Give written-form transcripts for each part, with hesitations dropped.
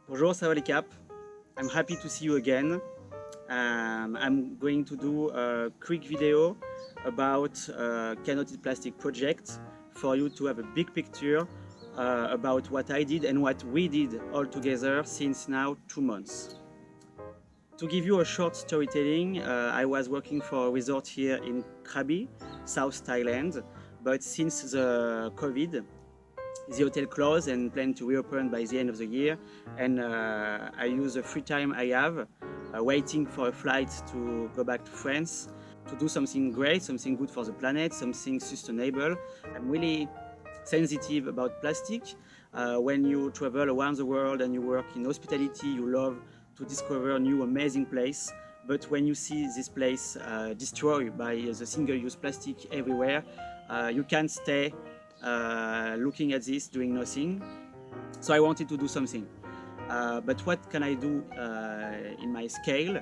Bonjour, ça va les cap? I'm happy to see you again. I'm going to do a quick video about canoted plastic project for you to have a big picture about what I did and what we did all together since now 2 months. To give you a short storytelling, I was working for a resort here in Krabi, South Thailand, but since the COVID, the hotel closed and planned to reopen by the end of the year, and I use the free time I have waiting for a flight to go back to France to do something great, something good for the planet, something sustainable. I'm really sensitive about plastic. When you travel around the world and you work in hospitality, you love to discover a new amazing place. But when you see this place destroyed by the single-use plastic everywhere, you can't stay looking at this, doing nothing. So I wanted to do something. But what can I do in my scale?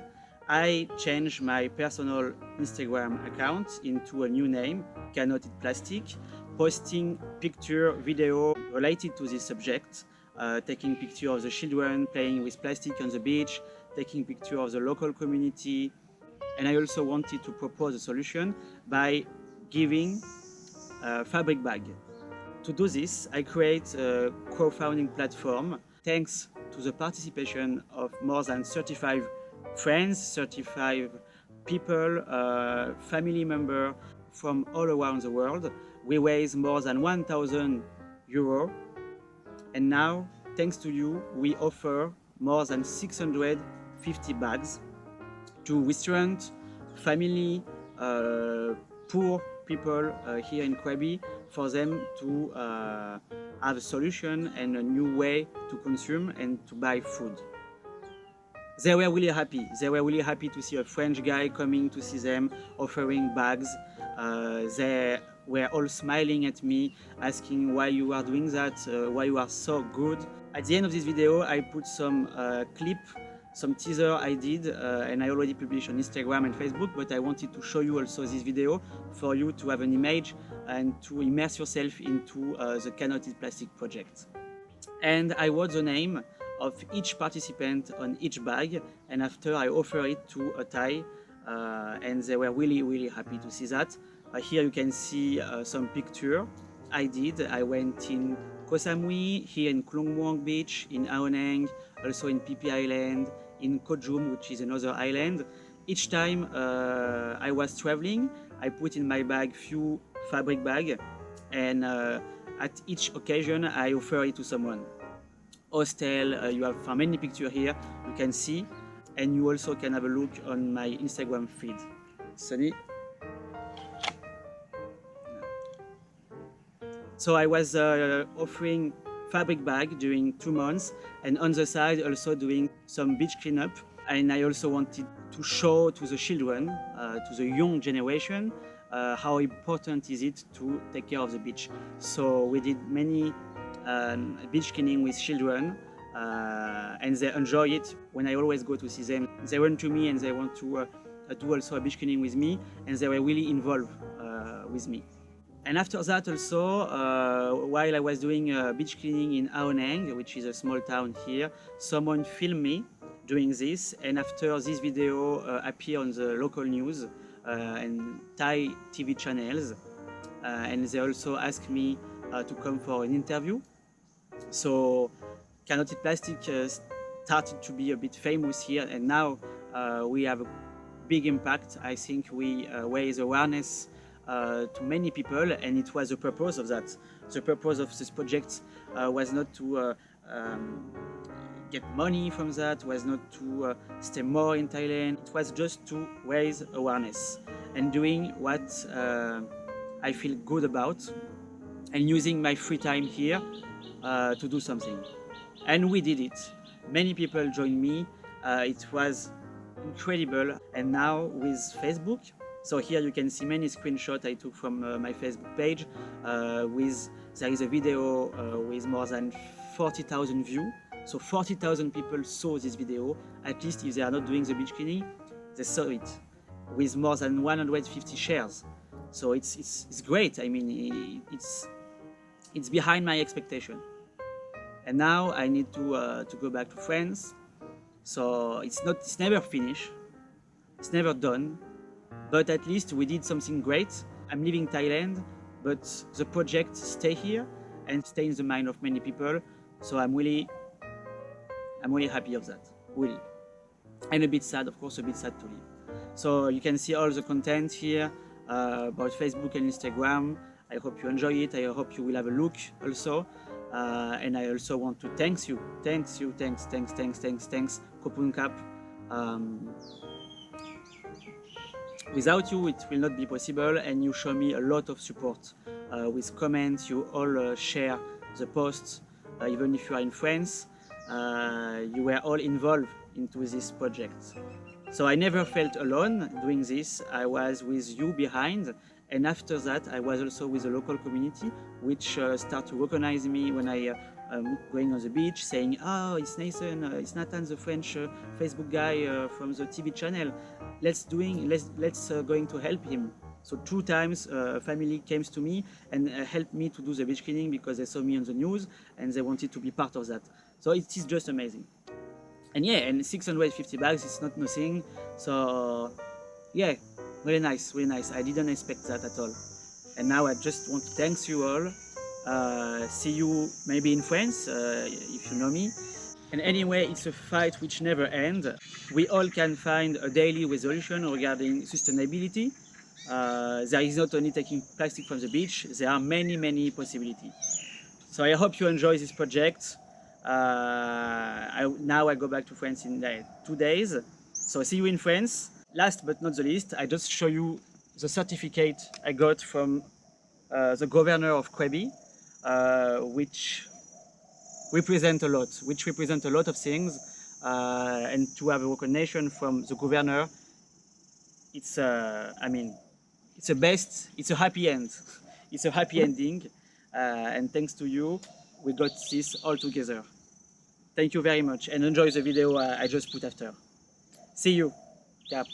I changed my personal Instagram account into a new name, Canoted Plastic, posting picture, video related to this subject, taking picture of the children playing with plastic on the beach, taking picture of the local community. And I also wanted to propose a solution by giving a fabric bag. To do this, I create a crowdfunding platform thanks to the participation of more than 35 friends, 35 people, family members from all around the world. We raised more than 1,000 euros, and now, thanks to you, we offer more than 650 bags to restaurants, family, poor people here in Krabi, for them to have a solution and a new way to consume and to buy food. They were really happy. They were really happy to see a French guy coming to see them, offering bags. They were all smiling at me, asking why you are doing that, why you are so good. At the end of this video, I put some clip, some teaser I did, and I already published on Instagram and Facebook, but I wanted to show you also this video for you to have an image and to immerse yourself into the Canoted Plastic project. And I wrote the name of each participant on each bag, and after I offer it to a Thai, and they were really happy to see that. Here you can see some picture I did. I went in Koh Samui, here in Klong Muang Beach, in Aonang, also in Phi Phi Island, in Koh Jum, which is another island. Each time I was traveling, I put in my bag few fabric bag, and at each occasion I offer it to someone. Hostel, you have many pictures here, you can see, and you also can have a look on my Instagram feed. Sunny. So I was offering fabric bag during 2 months, and on the side also doing some beach cleanup. And I also wanted to show to the children, to the young generation, how important is it to take care of the beach. So we did many beach cleaning with children, and they enjoy it. When I always go to see them, they run to me and they want to do also a beach cleaning with me, and they were really involved with me. And after that also, while I was doing beach cleaning in Aonang, which is a small town here, someone filmed me doing this, and after this video appeared on the local news and Thai TV channels, and they also asked me to come for an interview. So Canoted Plastic started to be a bit famous here, and now we have a big impact. I think we raise awareness to many people, and it was the purpose of that. The purpose of this project was not to get money from that, was not to stay more in Thailand. It was just to raise awareness and doing what I feel good about, and using my free time here to do something. And we did it. Many people joined me. It was incredible. And now with Facebook, so here you can see many screenshots I took from my Facebook page. There is a video with more than 40,000 views. So 40,000 people saw this video. At least if they are not doing the beach cleaning, they saw it. With more than 150 shares. So it's great. I mean, it's behind my expectation. and now I need to go back to France. So it's never finished, it's never done, but at least we did something great. I'm leaving Thailand, but the project stay here and stay in the mind of many people. So I'm really happy of that, really. And a bit sad, of course, a bit sad to leave. So you can see all the content here about Facebook and Instagram. I hope you enjoy it. I hope you will have a look also. And I also want to thanks, Kopun Kap. Without you, it will not be possible, and you show me a lot of support with comments. You all share the posts, even if you are in France. You were all involved into this project. So I never felt alone doing this. I was with you behind, and after that I was also with the local community, which start to recognize me when I am going on the beach, saying, "Oh, it's Nathan, it's Nathan, the French Facebook guy from the TV channel. Let's going to help him." So 2 times family came to me and helped me to do the beach cleaning because they saw me on the news and they wanted to be part of that. So it is just amazing. And yeah, and 650 bags is not nothing. So yeah, really nice, really nice. I didn't expect that at all. And now I just want to thank you all. See you maybe in France if you know me. And anyway, it's a fight which never ends. We all can find a daily resolution regarding sustainability. There is not only taking plastic from the beach, there are many possibilities. So I hope you enjoy this project. Now I go back to France in 2 days. So see you in France. Last but not the least, I just show you the certificate I got from the governor of Krabi, which represent a lot of things. And to have a recognition from the governor, it's it's a happy end. It's a happy ending, and thanks to you, we got this all together. Thank you very much, and enjoy the video I just put after. See you. Cap.